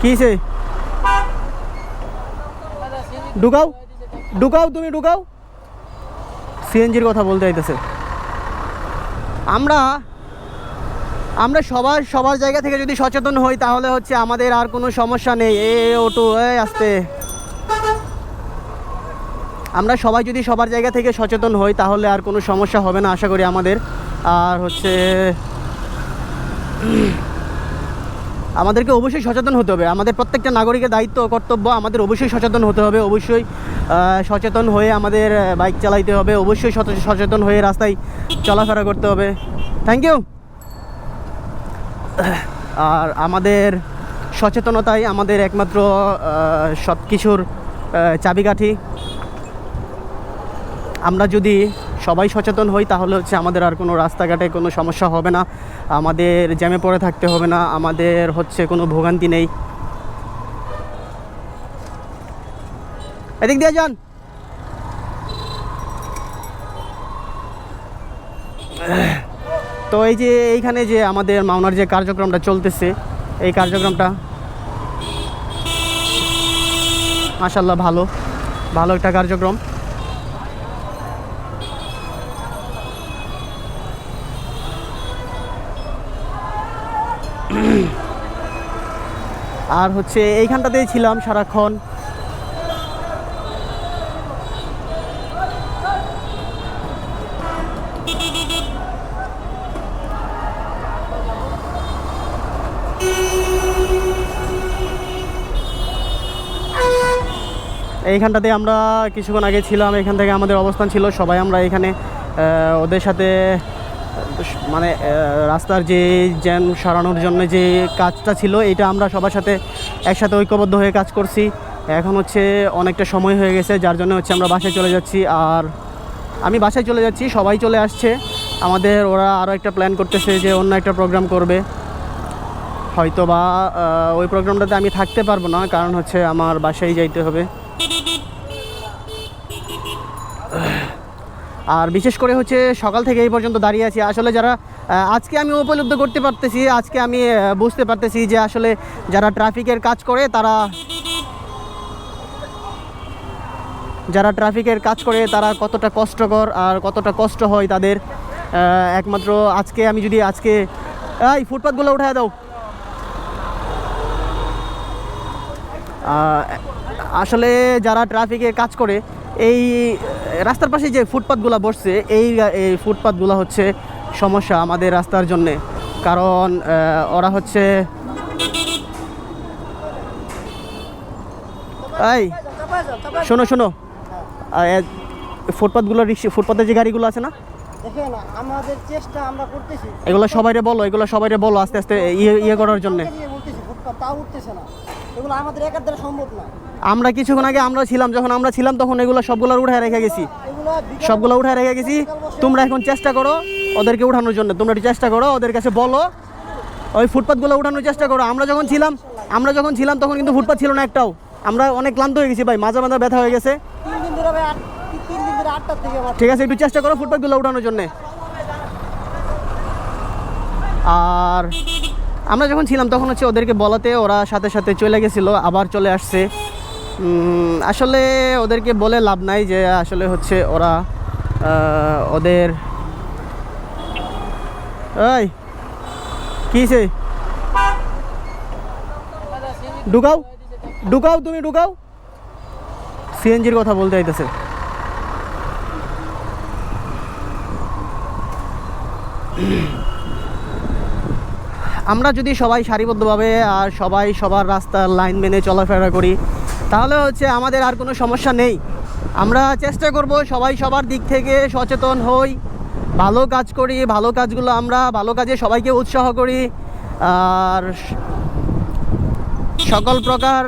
কিসে ঢুকাও ঢুকাও তুমি ঢুকাও সিএনজির কথা বলতে চাইতেছে। আমরা আমরা সবার জায়গা থেকে যদি সচেতন হই তাহলে হচ্ছে আমাদের আর কোনো সমস্যা নেই। অটো আসতে আমরা সবাই যদি সবার জায়গা থেকে সচেতন হই তাহলে আর কোনো সমস্যা হবে না আশা করি আমাদের। আর হচ্ছে আমাদেরকে অবশ্যই সচেতন হতে হবে, আমাদের প্রত্যেকটা নাগরিকের দায়িত্ব কর্তব্য, আমাদের অবশ্যই সচেতন হতে হবে, অবশ্যই সচেতন হয়ে আমাদের বাইক চালাইতে হবে, অবশ্যই সচেতন হয়ে রাস্তায় চলাফেরা করতে হবে। Thank you. আর আমাদের সচেতনতাই আমাদের একমাত্র সব কিছুর চাবিকাঠি। আমরা যদি সবাই সচেতন হই তাহলে হচ্ছে আমাদের আর কোনো রাস্তাঘাটে কোনো সমস্যা হবে না, আমাদের জ্যামে পড়ে থাকতে হবে না, আমাদের হচ্ছে কোনো ভোগান্তি নেই। এদিক দিয়ে যান। তো এই যে এইখানে যে আমাদের মাওনার যে কার্যক্রমটা চলতেছে, এই কার্যক্রমটা মাশাআল্লাহ ভালো একটা কার্যক্রম। আর হচ্ছে এইখানটাতেই ছিলাম সারাক্ষণ। এইখানটাতে আমরা কিছুক্ষণ আগে ছিলাম, এখান থেকে আমাদের অবস্থান ছিল। সবাই আমরা এখানে ওদের সাথে মানে রাস্তার যে জ্যাম সরানোর জন্য যে কাজটা ছিল এটা আমরা সবার সাথে একসাথে ঐক্যবদ্ধ হয়ে কাজ করছি। এখন হচ্ছে অনেকটা সময় হয়ে গেছে, যার জন্য হচ্ছে আমরা বাসায় চলে যাচ্ছি। আর আমি বাসায় চলে যাচ্ছি, সবাই চলে আসছে আমাদের। ওরা আরও একটা প্ল্যান করতেছে যে অন্য একটা প্রোগ্রাম করবে, হয়তো বা ওই প্রোগ্রামটাতে আমি থাকতে পারবো না, কারণ হচ্ছে আমার বাসায় যাইতে হবে। আর বিশেষ করে হচ্ছে সকাল থেকে এই পর্যন্ত দাঁড়িয়ে আছি। আসলে যারা আজকে আমি উপলব্ধ করতে পারতেছি, আজকে আমি বুঝতে পারতেছি যে আসলে যারা ট্রাফিকের কাজ করে তারা কতটা কষ্টকর আর কতটা কষ্ট হয় তাদের। একমাত্র আজকে আমি যদি এই ফুটপাথগুলো উঠায় দাও। আসলে যারা ট্রাফিকে কাজ করে এই রাস্তার পাশে যে ফুটপাথগুলো বসছে, এই ফুটপাথগুলো হচ্ছে সমস্যা আমাদের রাস্তার জন্যে। কারণ ওরা হচ্ছে এই শোনো ফুটপাথের যে গাড়িগুলো আছে না, আমাদের চেষ্টা আমরা করতেছি, এগুলো সবাইরে বলো আস্তে আস্তে ইয়ে করার জন্য। আমাদের একার দ্বারা সম্ভব না। আমরা কিছুক্ষণ আগে যখন আমরা ছিলাম তখন এগুলো সবগুলো উঠায় রেখে গেছি। তোমরা এখন চেষ্টা করো ওদেরকে উঠানোর জন্য, তোমরা একটু চেষ্টা করো, ওদের কাছে বলো ওই ফুটপাথগুলো উঠানোর চেষ্টা করো। আমরা যখন ছিলাম তখন কিন্তু ফুটপাথ ছিল না একটাও। আমরা অনেক ক্লান্ত হয়ে গেছি ভাই, মাজা ব্যথা হয়ে গেছে। 3 দিন ধরে 8টা থেকে। ঠিক আছে, একটু চেষ্টা করো ফুটপাথগুলো উঠানোর জন্য। আর আমরা যখন ছিলাম তখন হচ্ছে ওদেরকে বলাতে ওরা সাথে সাথে চলে গেছিলো, আবার চলে আসছে। আসলে ওদেরকে বলে লাভ নাই, যে আসলে হচ্ছে ওরা ওদের এই কিসে ঢুকাও তুমি ঢুকাও সিএনজির কথা বলতে চাইতেছে। আমরা যদি সবাই সারিবদ্ধভাবে আর সবাই সবার রাস্তার লাইন মেনে চলাফেরা করি তাহলে হচ্ছে আমাদের আর কোনো সমস্যা নেই। আমরা চেষ্টা করব সবাই সবার দিক থেকে সচেতন হই, ভালো কাজ করি, ভালো কাজগুলো আমরা ভালো কাজে সবাইকে উৎসাহ করি। আর সকল প্রকার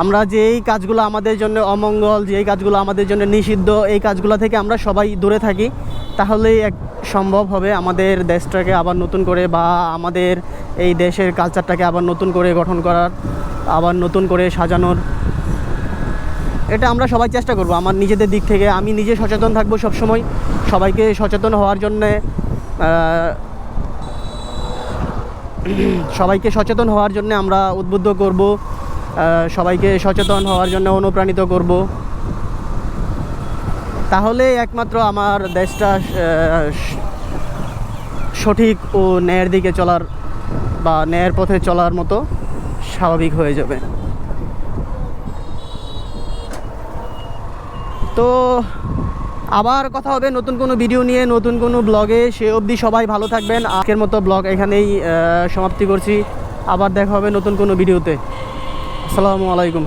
আমরা যেই কাজগুলো আমাদের জন্য অমঙ্গল, যেই কাজগুলো আমাদের জন্য নিষিদ্ধ, এই কাজগুলো থেকে আমরা সবাই দূরে থাকি, তাহলেই সম্ভব হবে আমাদের দেশটাকে আবার নতুন করে বা আমাদের এই দেশের কালচারটাকে আবার নতুন করে গঠন করার, আবার নতুন করে সাজানোর। এটা আমরা সবাই চেষ্টা করব আমার নিজেদের দিক থেকে। আমি নিজে সচেতন থাকবো সবসময়, সবাইকে সচেতন হওয়ার জন্যে সবাইকে সচেতন হওয়ার জন্য আমরা উদ্বুদ্ধ করব, সবাইকে সচেতন হওয়ার জন্য অনুপ্রাণিত করব। তাহলে একমাত্র আমার দেশটা সঠিক ও ন্যায়ের দিকে চলার বা ন্যায়ের পথে চলার মতো স্বাভাবিক হয়ে যাবে। তো আবার কথা হবে নতুন কোনো ভিডিও নিয়ে, নতুন কোনো ব্লগে। সে অবধি সবাই ভালো থাকবেন। আজকের মতো ব্লগ এখানেই সমাপ্তি করছি। আবার দেখা হবে নতুন কোনো ভিডিওতে। আসসালামু আলাইকুম।